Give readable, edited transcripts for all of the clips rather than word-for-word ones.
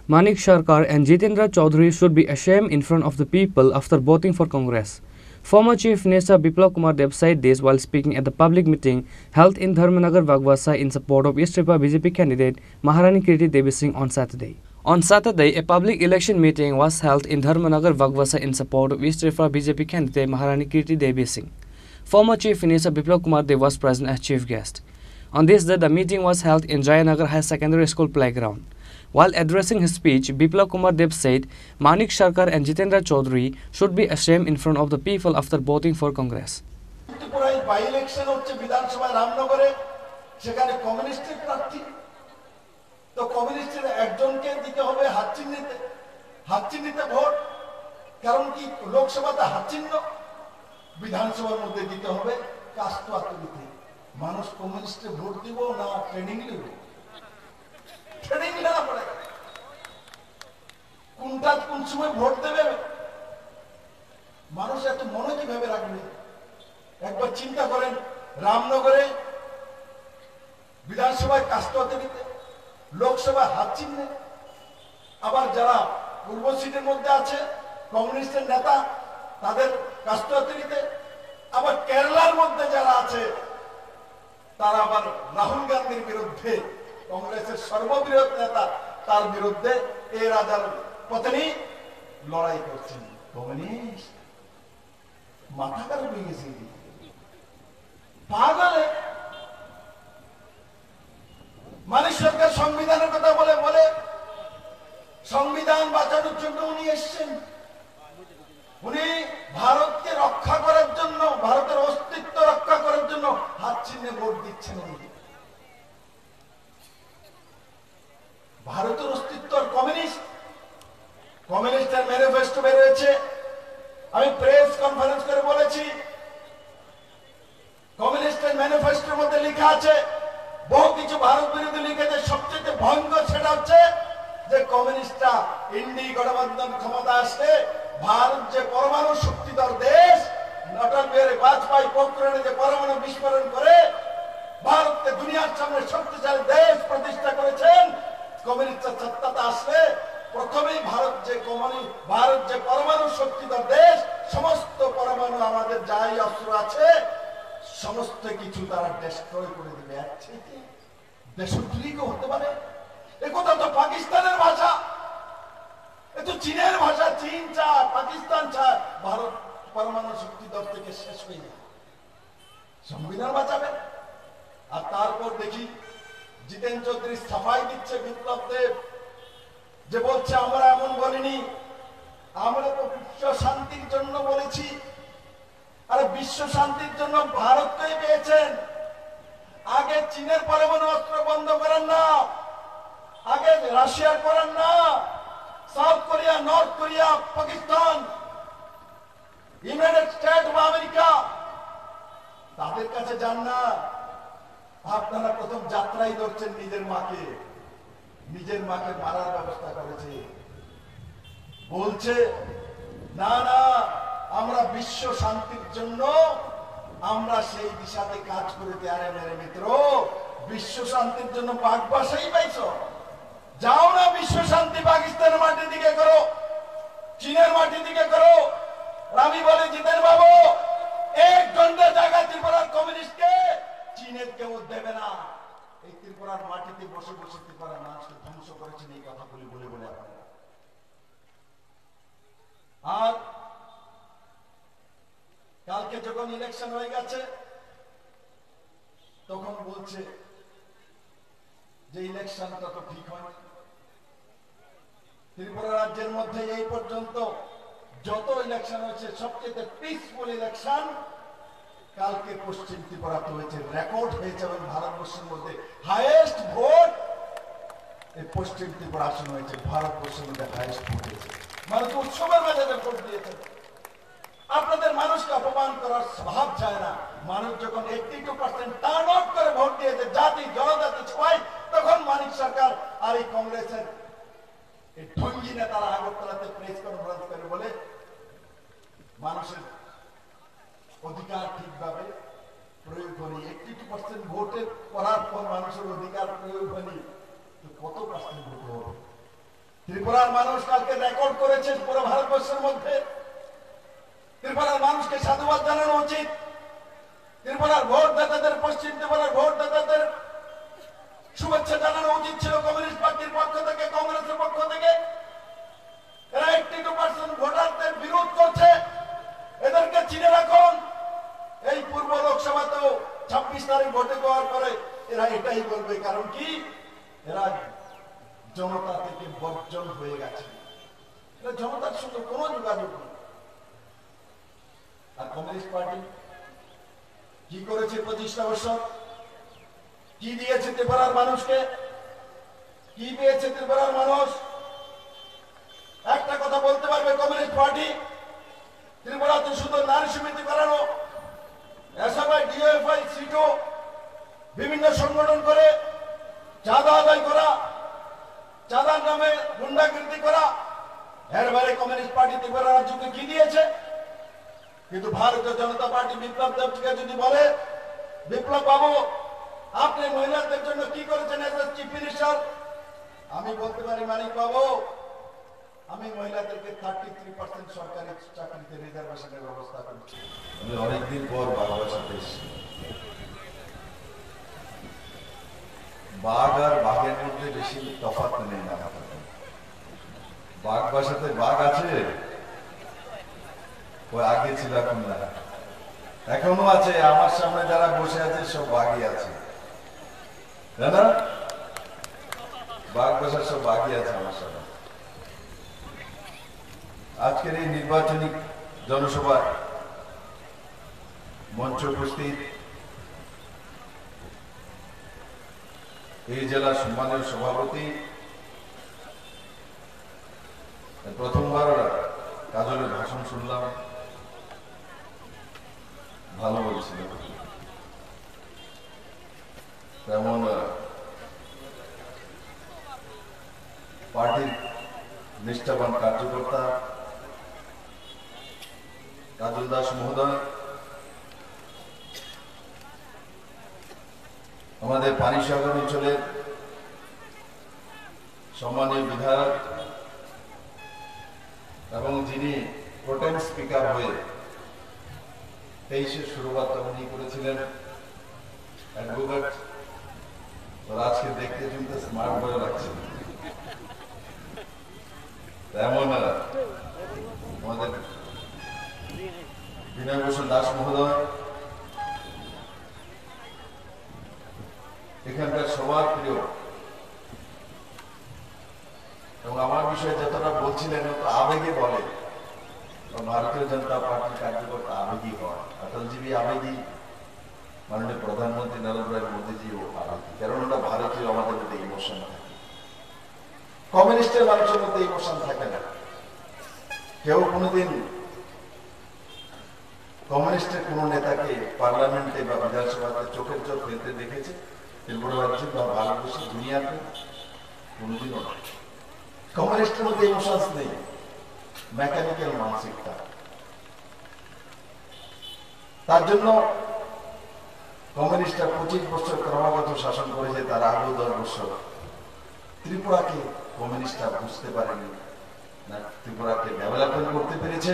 Manik Sharkar and Jitendra Chaudhary should be ashamed in front of the people after voting for Congress. Former Chief Minister Biplab Kumar Deb said this while speaking at the public meeting held in Dharmanagar, Bagwasa in support of East Tripa BJP candidate Maharani Kirti Devi Singh on Saturday. On Saturday, a public election meeting was held in Dharmanagar, Bagwasa in support of East Tripa BJP candidate Maharani Kirti Devi Singh. Former Chief Minister Biplab Kumar Deb was present as chief guest. On this day, the meeting was held in Jayanagar High Secondary School playground. While addressing his speech, Biplab Kumar Deb said Manik Sharkar and Jitendra Chaudhary should be ashamed in front of the people after voting for Congress. মানুষ কমিউনিস্টে vote দিব না training নিব training নেওয়া পড়ে কোনটা কোন সময় vote দেবে মানুষ এত মনে কিভাবে রাখবে একবার চিন্তা করেন রামনগরে বিধানসভায় কাস্টতে দিতে লোকসভায় হাত চিহ্নে আবার যারা পূর্ব সিটের মধ্যে আছে কমিউনিস্টের নেতা তাদের কাস্টতে দিতে আবার কেরালার মধ্যে যারা আছে তারা আবার রাহুল গান্ধীর বিরুদ্ধে কংগ্রেসের সর্ববৃহৎ নেতা তার বিরুদ্ধে এই রাজার পত্নী লড়াই করছেন কমিউনিস্ট মাথা খারাপ হয়ে গেছে পাগল মানিক সরকার সংবিধানের কথা বলে বলে সংবিধান বাঁচানোর জন্য উনি এসেছেন উনি ভারতকে রক্ষা করার জন্য ভারতের অস্তিত্ব রক্ষা করার জন্য হাত চিহ্নে ভোট দিচ্ছেন উনি ভারতের অস্তিত্ব কমিউনিস্টের ম্যানিফেস্টো বের হয়েছে আমি প্রেস কনফারেন্স করে বলেছি কমিউনিস্টের ম্যানিফেস্টোর মধ্যে লেখা আছে বহু কিছু ভারত বিরোধী লিখেছে সবচেয়ে ভয়ঙ্কর সেটা হচ্ছে যে কমিউনিস্টরা ইন্ডি গঠবন্ধন ক্ষমতা আসলে ভারত যে পরমাণু শক্তিধর দেশ অটল বিহারী বাজপেয়ী পোখরানে যে পরমাণু বিস্ফোরণ করে ভারতকে দুনিয়ার সামনে শক্তিশালী দেশ প্রতিষ্ঠা করেছেন কমিউনিস্টের সত্তাতে আসলে প্রথমেই ভারত যে পরমাণু শক্তিধর দেশ সমস্ত পরমাণু আমাদের যাই অস্ত্র আছে সমস্ত কিছু তারা ডেস্ট্রয় করে দিবে দেশদ্রোহী হতে পারে একথা তো পাকিস্তানের ভাষা এতো চীনের ভাষা চীন চায় পাকিস্তান চায় ভারত পরমাণু শক্তিধর থেকে শেষ হয়ে যায় সংবিধান বাঁচাবে আর তারপর দেখি জিতেন চৌধুরী সাফাই দিচ্ছে বিপ্লব দেব যে বলছে আমরা এমন বলিনি আমরা তো বিশ্ব শান্তির জন্য বলেছি আরে বিশ্ব শান্তির জন্য ভারতকেই পেয়েছেন আগে চীনের পরমাণু অস্ত্র বন্ধ করেন না আগে রাশিয়ার করেন না south Korea north Korea Pakistan United state বা আমেরিকা তাদের কাছে যান না আপনারা প্রথম যাত্রাই ধরছেন নিজের মাকে মারার ব্যবস্থা করেছে বলছে না না আমরা বিশ্ব শান্তির জন্য আমরা সেই দিশাতে কাজ করে আরে মেরে মিত্র বিশ্ব শান্তির জন্য বাগবাসাই পাইছো যাও না বিশ্ব শান্তি পাকিস্তানের মাটির দিকে করো চীনের মাটির দিকে করো আমি বলে জিতেন বাবু এক ঘন্টা জায়গা ত্রিপুরার কমিউনিস্টকে চীনের কেউ দেবে না এই ত্রিপুরার মাটিতে বসে বসে ত্রিপুরার মানুষকে ধ্বংস করেছেন এই কথা বলে বলে বলে আর কালকে যখন ইলেকশন হয়ে গেছে তখন বলছে যে ইলেকশনটা তো ঠিক হয়নি ত্রিপুরা রাজ্যের মধ্যে এই পর্যন্ত যত ইলেকশন হয়েছে সবচেয়ে পিসফুল ইলেকশন কালকে পশ্চিম ত্রিপুরাতে হয়েছে রেকর্ড হয়েছে এবং ভারতবর্ষের মধ্যে হাইয়েস্ট ভোট এই পশ্চিম ত্রিপুরা আসন হয়েছে ভারতবর্ষের মধ্যে হাইয়েস্ট ভোট হয়েছে মানুষ উৎসবের মেজাজে ভোট দিয়েছে আপনাদের মানুষকে অপমান করার স্বভাব চায় না মানুষ যখন 82% টার্ন আউট করে ভোট দিয়েছে জাতি জনজাতি সবাই তখন মানিক সরকার আর এই কংগ্রেসের এই ঢঙ্গি নেতারা আগরতলাতে প্রেস কনফারেন্স করে বলে মানুষের অধিকার ঠিকভাবে প্রয়োগ করি 82% ভোটে করার পর মানুষের অধিকার প্রয়োগ হয়নি তো কত পার্সেন্ট ভোট হবে ত্রিপুরার মানুষ কালকে রেকর্ড করেছে পুরো ভারতবর্ষের মধ্যে। ত্রিপুরার মানুষকে সাধুবাদ জানানো উচিত। ত্রিপুরার ভোটদাতাদের, পশ্চিম ত্রিপুরার ভোটদাতাদের শুভেচ্ছা জানানো উচিত ছিল কমিউনিস্ট পার্টির পক্ষ থেকে, কংগ্রেসের পক্ষ থেকে। এরা 82% ভোটারদের বিরোধ করছে, এদেরকে চিনে রাখুন। এই পূর্ব লোকসভাতেও 26 তারিখ ভোটে দেওয়ার পরে এরা এটাই বলবে, কারণ কি এরা জনতা থেকে বর্জন হয়ে গেছে, এরা জনতার সঙ্গে কোনো যোগাযোগ নেই। আর কমিউনিস্ট পার্টি কি করেছে 25টা বছর? কি দিয়েছে ত্রিপুরার মানুষকে? কি পেয়েছে ত্রিপুরার মানুষ? একটা কথা বলতে পারবে কমিউনিস্ট পার্টি? ত্রিপুরাতে শুধু নারী সমিতি করানো, এসআইআই, ডিএফআই, সিটো, বিভিন্ন সংগঠন করে চাঁদা আদায় করা, চাঁদার নামে গুন্ডাগিরি করা, এর বাইরে কমিউনিস্ট পার্টি ত্রিপুরা রাজ্যকে কি দিয়েছে? কিন্তু ভারতীয় জনতা পার্টি বিপ্লব দেবকে যদি বলে, বিপ্লব বাবু আপনি মহিলাদের জন্য কি করেছেন এজ চিফ মিনিস্টার, আমি বলতে পারি মানিক বাবু আমি মহিলাদেরকে 33% সরকারি চাকরিতে রিজার্ভেশনের ব্যবস্থা করেছি। আমি অনেকদিন পর বাগবাসাতে এসেছি। বাঘ আর বাঘের মধ্যে বেশি তফাৎ নেই না। বাগবাসাতে বাঘ আছে, ওই আগে ছিল, এখন না, এখনো আছে। আমার সামনে যারা বসে আছে সব বাঘই আছে, তাই না? বাগবাসার সব বাঘই আছে আমার সামনে। আজকের এই নির্বাচনী জনসভায় মঞ্চ উপস্থিত এই জেলার সম্মানীয় সভাপতি, প্রথমবার কাজলের ভাষণ শুনলাম, ভালো বলছিল। তেমন পার্টির নিষ্ঠাবান কার্যকর্তা কাজল দাস মহোদয়, আমাদের পানিসাগর অঞ্চলের সম্মানীয় বিধায়ক এবং যিনি প্রোটেম স্পিকার হয়ে 23-এর শুরুয়াতটা উনি করেছিলেন, অ্যাডভোকেট। আজকে দেখতে শুনতে স্মার্ট বয় লাগছে। তেমন আমাদের বিনয় ভূষণ দাস মহোদয়, এখানকার সবার প্রিয়, এবং আমার বিষয়ে যতটা বলছিলেন তো আবেগে বলে, ভারতীয় জনতা পার্টির কার্যকর্তা আবেগী হয়, অটলজীবী আবেগী, মাননীয় প্রধানমন্ত্রী নরেন্দ্র ভাই মোদীজিও আবেগী, কারণ ওটা ভারতীয়, আমাদের মধ্যে ইমোশন থাকে। কমিউনিস্টের মানুষের মধ্যে ইমোশন থাকে না। কেউ কোনোদিন কমিউনিস্টের কোন নেতাকে পার্লামেন্টে বা বিধানসভাতে চোখের চোখ ফেলতে দেখেছে ত্রিপুরা রাজ্যে বা ভারতবর্ষের দুনিয়াতে? কোনদিনও না। কমিউনিস্টের মধ্যে ইমোশনস নেই, মেকানিক্যাল মানসিকতা। তার জন্য কমিউনিস্টরা 25 বছর ক্রমাগত শাসন করেছে, তার আগেও 10 বছর। ত্রিপুরাকে কমিউনিস্টরা বুঝতে পারেনি, না ত্রিপুরাকে ডেভেলপমেন্ট করতে পেরেছে,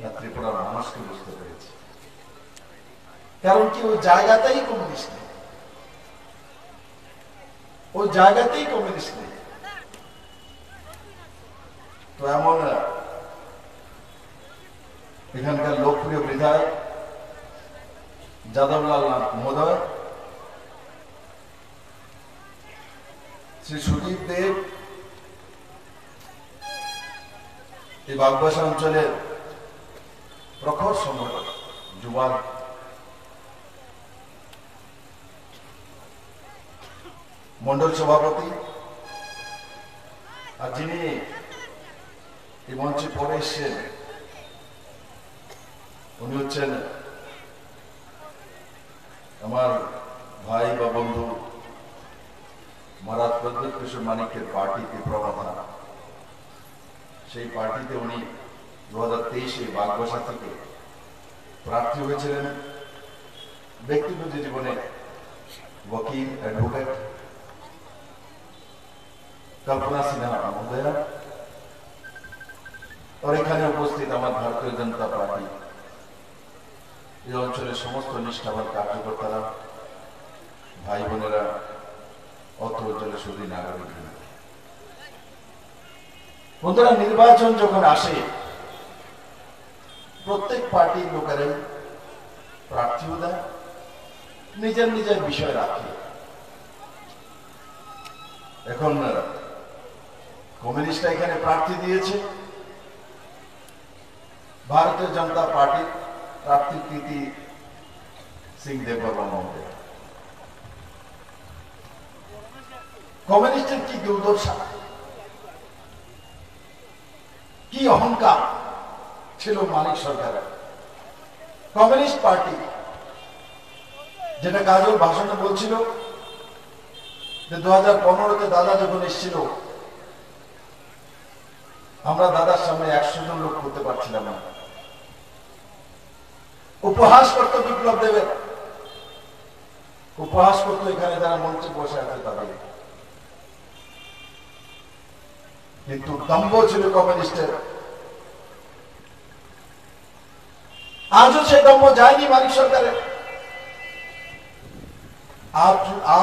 না ত্রিপুরার মানুষকে বুঝতে পেরেছে। কারণ কি ওই জায়গাতেই কমিউনিস্ট নেই, ওই জায়গাতেই কমিউনিস্ট নেই। তো এমন এখানকার লোকপ্রিয় বিধায়ক যাদবলাল নাথ মহোদয়, শ্রী সুদীপ দেব এই বাগবাসা অঞ্চলের প্রখর সংগঠক, যুবক, মন্ডল সভাপতি, আর যিনি এই মঞ্চে পরে এসছেন উনি হচ্ছেন আমার ভাই বা বন্ধু মহারাজ প্রদ্যোৎ কিশোর মানিকের পার্টি ত্রিপুরা। সেই পার্টিতে উনি 2023-এ বাগবাসা থেকে প্রার্থী হয়েছিলেন। ব্যক্তিগত জীবনে ওকিল, অ্যাডভোকেট। কল্পনা সিনহা মহোদয়া और এখানে উপস্থিত আমার ভারতীয় জনতা পার্টি এই অঞ্চলের সমস্ত নিষ্ঠাবান কার্যকর্তারা, ভাই বোনেরা, অত্র অঞ্চলের সুধী নাগরিক। বন্ধুরা, নির্বাচন যখন আসে প্রত্যেক পার্টির লোকেরাই প্রার্থীও দেয়, নিজের নিজের বিষয় রাখে। এখন কমিউনিস্টরা এখানে প্রার্থী দিয়েছে, ভারতীয় জনতা পার্টির প্রার্থী প্রীতি সিং দেববর্মা মহোদয়। কমিউনিস্টের কি দুর্দশা, কি অহংকার ছিল মানিক সরকারের। কমিউনিস্ট পার্টি যেটা কাজল ভাষণে বলছিল যে 2015-তে দাদা যখন এসেছিল, আমরা দাদার সামনে 100 জন লোক করতে পারছিলাম না। উপহাস করত বিপ্লব দেবের, উপহাস করতো এখানে যারা মঞ্চে বসে আছে তাদের। কিন্তু দম্ভ ছিল কমিউনিস্টের। আজও সে দম্ভ যায়নি মানিক সরকারের,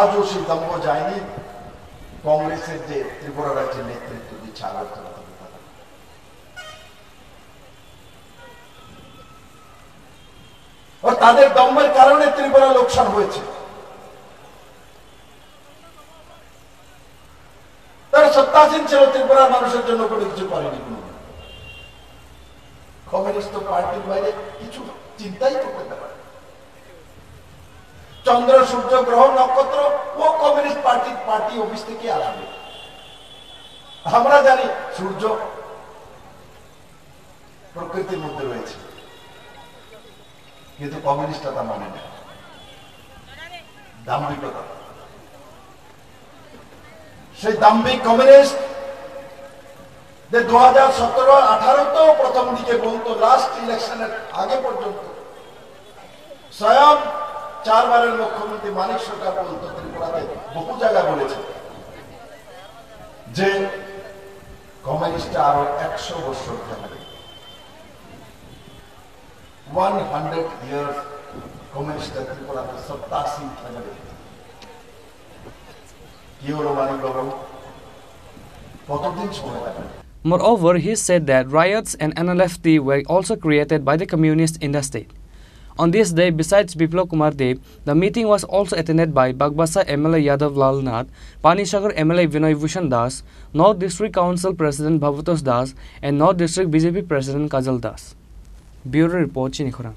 আজও সে দম্ভ যায়নি কংগ্রেসের যে ত্রিপুরা রাজ্যের নেতৃত্ব দিচ্ছে আগরতলা। তাদের দম্ভের কারণে ত্রিপুরা লোকসান হয়েছে। তারা সত্তাসীন ছিল, ত্রিপুরার মানুষের জন্য কোনো কিছু করেনি। কমিউনিস্ট পার্টির বাইরে কিছু চিন্তাই করতে পারে। চন্দ্র, সূর্য, গ্রহ, নক্ষত্র ও কমিউনিস্ট পার্টি অফিস থেকে আসবে। আমরা জানি সূর্য প্রকৃতির মধ্যে রয়েছে, কিন্তু কমিউনিস্টরা তা মানে না। দাম্ভিকতা, সেই দাম্ভিক কমিউনিস্ট 2017-18 প্রথম দিকে বলতো, লাস্ট ইলেকশনের আগে পর্যন্ত স্বয়ং 4 বারের মুখ্যমন্ত্রী মানিক সরকার বলতো, ত্রিপুরাতে বহু জায়গায় বলেছে যে কমিউনিস্টরা আরো 100 বছর থাকবে। 100 years কমিউনিস্টরা ত্রিপুরাতে সত্তাসীন থাকবে। কি হলো মানিক বাবু, কতদিন সময় লাগবে? Moreover, he said that riots and NLFT were also created by the communists in the state. On this day, besides Biplab Kumar Deb, the meeting was also attended by Bagbasa MLA Yadav Lal Nath, Panisagar MLA Vinoy Bhushan Das, North District Council President Bhavatos Das, and North District BJP President Kajal Das. Bureau Report, Chinikhurang.